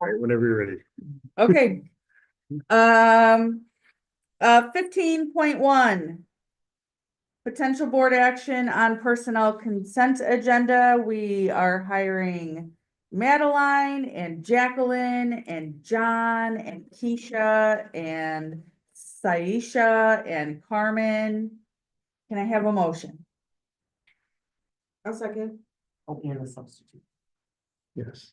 All right, whenever you're ready. Okay. 15.1. Potential board action on personnel consent agenda. We are hiring Madeline and Jacqueline and John and Keisha and Saisha and Carmen. Can I have a motion? I'll second. Oh, and the substitute. Yes.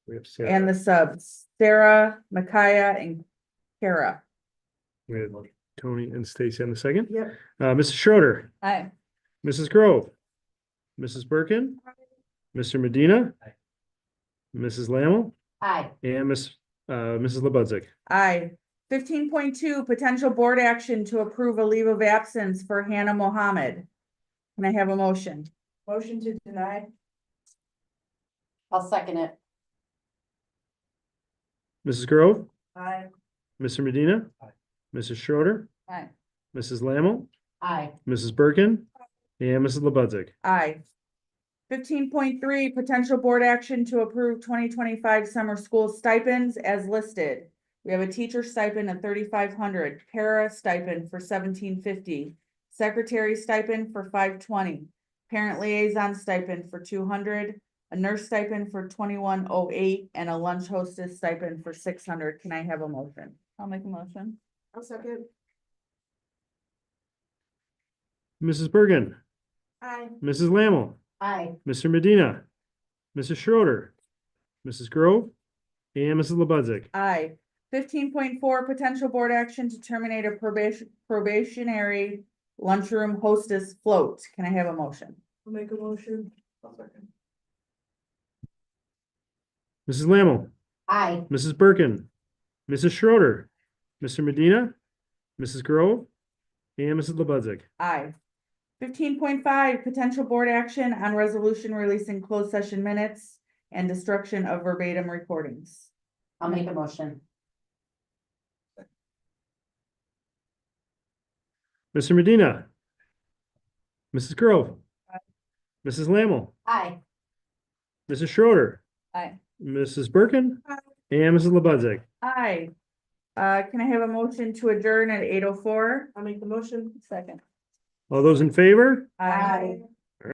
We have Sarah. And the subs, Sarah, Micaiah, and Kara. We have Tony and Stacy on the second. Yep. Mrs. Schroeder, Aye. Mrs. Grove, Mrs. Birkin, Mr. Medina, Mrs. Lammle, Aye. and Mrs. Lebudzick. Aye. 15.2, potential board action to approve a leave of absence for Hannah Mohammed. Can I have a motion? Motion to deny. I'll second it. Mrs. Grove, Aye. Mr. Medina, Mrs. Schroeder, Aye. Mrs. Lammle, Aye. Mrs. Birkin, and Mrs. Lebudzick. Aye. 15.3, potential board action to approve 2025 summer school stipends as listed. We have a teacher stipend of 3,500, para stipend for 1,750, secretary stipend for 520, parent liaison stipend for 200, a nurse stipend for 2,108, and a lunch hostess stipend for 600. Can I have a motion? I'll make a motion. I'll second. Mrs. Bergen, Aye. Mrs. Lammle, Aye. Mr. Medina, Mrs. Schroeder, Mrs. Grove, and Mrs. Lebudzick. Aye. 15.4, potential board action to terminate a probationary lunchroom hostess float. Can I have a motion? I'll make a motion. I'll second. Mrs. Lammle, Aye. Mrs. Birkin, Mrs. Schroeder, Mr. Medina, Mrs. Grove, and Mrs. Lebudzick. Aye. 15.5, potential board action on resolution releasing closed session minutes and destruction of verbatim recordings. I'll make a motion. Mr. Medina, Mrs. Grove, Aye. Mrs. Lammle, Aye. Mrs. Schroeder, Aye. Mrs. Birkin, Aye. and Mrs. Lebudzick. Aye. Can I have a motion to adjourn at 8:04? I'll make the motion. Second. All those in favor? Aye.